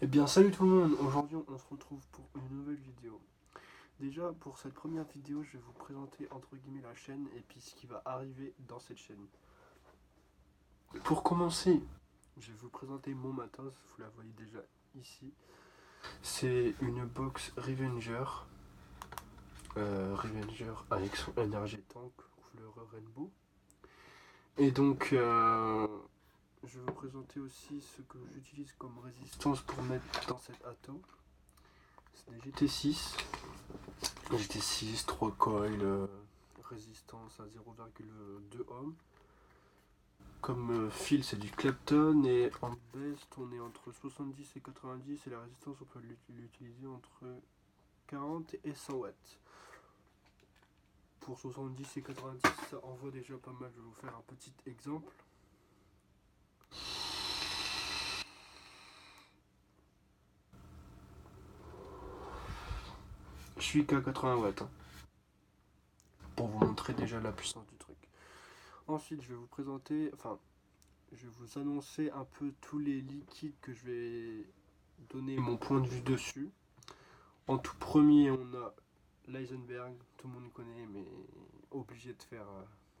Eh bien salut tout le monde, aujourd'hui on se retrouve pour une nouvelle vidéo. Déjà pour cette première vidéo je vais vous présenter entre guillemets la chaîne et puis ce qui va arriver dans cette chaîne. Pour commencer, je vais vous présenter mon matos, vous la voyez déjà ici. C'est une box Revenger, Revenger avec son Energy Tank couleur rainbow. Et donc je vais vous présenter aussi ce que j'utilise comme résistance pour mettre dans cet atto. C'est des GT6. GT6, 3 coils, résistance à 0,2 ohm. Comme fil, c'est du Clapton et en best, on est entre 70 et 90 et la résistance, on peut l'utiliser entre 40 et 100 watts. Pour 70 et 90, ça envoie déjà pas mal. Je vais vous faire un petit exemple. Je suis qu'à 80 watts hein, pour vous montrer déjà la puissance du truc. Ensuite, je vais vous présenter, je vais vous annoncer un peu tous les liquides que je vais donner mon point de vue dessus. En tout premier, on a l'Eisenberg, tout le monde connaît, mais obligé de faire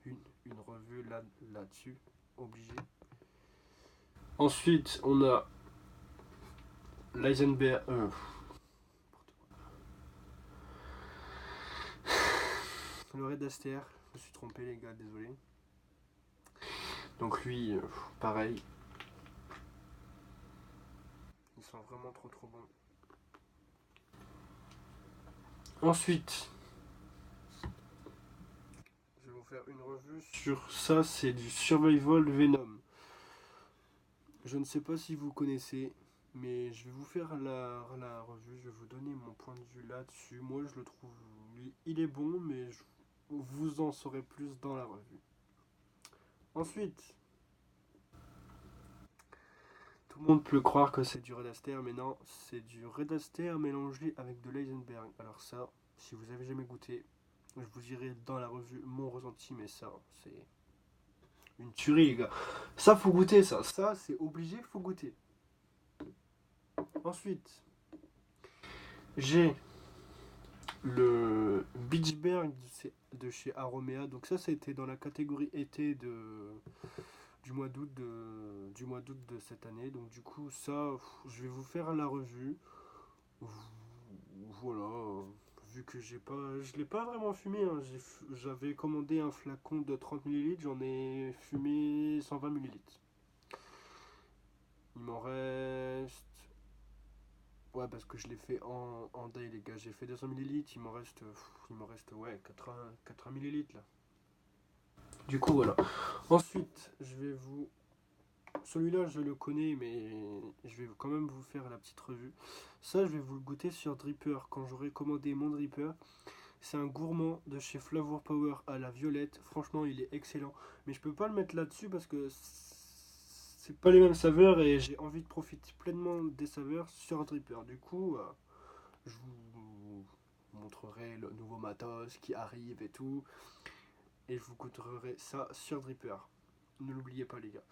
une revue là-dessus, obligé. Ensuite, on a l'Eisenberg. Le Red Aster, je me suis trompé les gars, désolé. Donc lui, pareil. Ils sont vraiment trop bons. Ensuite, je vais vous faire une revue sur ça, c'est du Survival Venom. Je ne sais pas si vous connaissez, mais je vais vous faire la revue, je vais vous donner mon point de vue là-dessus. Moi je le trouve, il est bon, mais vous en saurez plus dans la revue. Ensuite, tout le monde peut croire que c'est du Red Aster, mais non, c'est du Red Aster mélangé avec de l'Eisenberg. Alors ça, si vous avez jamais goûté, je vous dirai dans la revue mon ressenti, mais ça, c'est une tuerie les gars. Ça faut goûter ça c'est obligé, faut goûter. Ensuite, j'ai le Beachberg de chez Aromea. Donc ça c'était dans la catégorie été du mois d'août de cette année. Donc du coup ça je vais vous faire la revue. Voilà. Vu que je l'ai pas vraiment fumé, hein. J'avais commandé un flacon de 30 millilitres, j'en ai fumé 120 millilitres. Il m'en reste. Ouais, parce que je l'ai fait en day, les gars. J'ai fait 200 millilitres, il m'en reste ouais, 80 millilitres là. Du coup, voilà. Ensuite, je vais vous. Celui-là, je le connais, mais je vais quand même vous faire la petite revue. Ça, je vais vous le goûter sur Dripper. Quand j'aurai commandé mon Dripper, c'est un gourmand de chez Flavor Power à la violette. Franchement, il est excellent. Mais je peux pas le mettre là-dessus parce que c'est pas les mêmes saveurs et j'ai envie de profiter pleinement des saveurs sur Dripper. Du coup, je vous montrerai le nouveau matos qui arrive et tout. Et je vous goûterai ça sur Dripper. Ne l'oubliez pas les gars.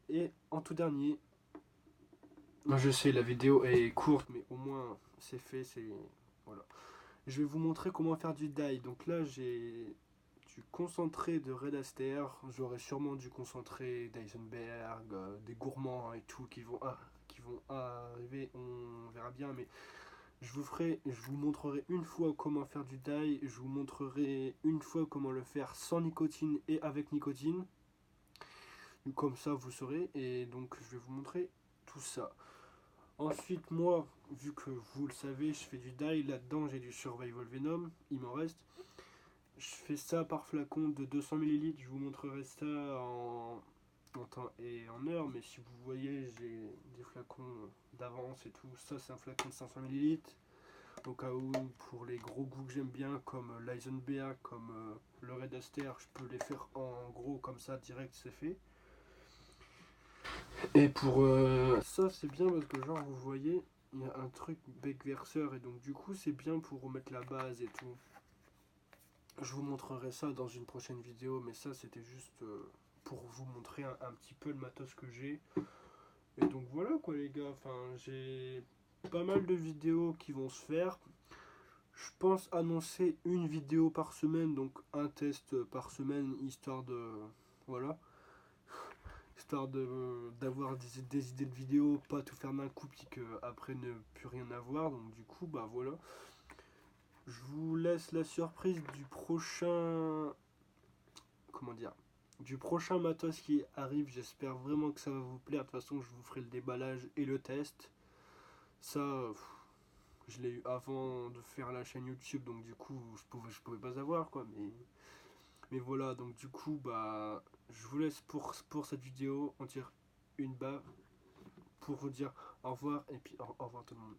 Et en tout dernier, je sais la vidéo est courte mais au moins c'est fait, c'est... Voilà. Je vais vous montrer comment faire du dye. Donc là j'ai du concentré de Red Aster, j'aurai sûrement du concentré d'Eisenberg, des gourmands et tout qui vont arriver, on verra bien, mais je vous montrerai une fois comment faire du dye, je vous montrerai une fois comment le faire sans nicotine et avec nicotine. Comme ça vous saurez, et donc je vais vous montrer tout ça. Ensuite, moi, vu que vous le savez, je fais du dye, là-dedans j'ai du Survival Venom, il m'en reste. Je fais ça par flacon de 200 millilitres, je vous montrerai ça en temps et en heure, mais si vous voyez, j'ai des flacons d'avance et tout. Ça, c'est un flacon de 500 millilitres. Au cas où, pour les gros goûts que j'aime bien, comme l'Eisenberg, comme le Red Aster, je peux les faire en gros, comme ça, direct, c'est fait. Et pour ça, c'est bien parce que, genre, vous voyez, il y a un truc bec verseur, et donc, du coup, c'est bien pour remettre la base et tout. Je vous montrerai ça dans une prochaine vidéo, mais ça, c'était juste pour vous montrer un petit peu le matos que j'ai. Et donc voilà quoi les gars, enfin j'ai pas mal de vidéos qui vont se faire. Je pense annoncer une vidéo par semaine, donc un test par semaine, histoire de... Voilà. Histoire d'avoir des idées de vidéos, pas tout faire d'un coup, puis qu'après ne plus rien avoir. Donc du coup, bah voilà. Je vous laisse la surprise du prochain... Comment dire, du prochain matos qui arrive. J'espère vraiment que ça va vous plaire. De toute façon, je vous ferai le déballage et le test. Ça, je l'ai eu avant de faire la chaîne YouTube, donc du coup, je pouvais pas savoir quoi. Mais voilà, donc du coup, bah, je vous laisse pour cette vidéo en dire une bave pour vous dire au revoir et puis au revoir tout le monde.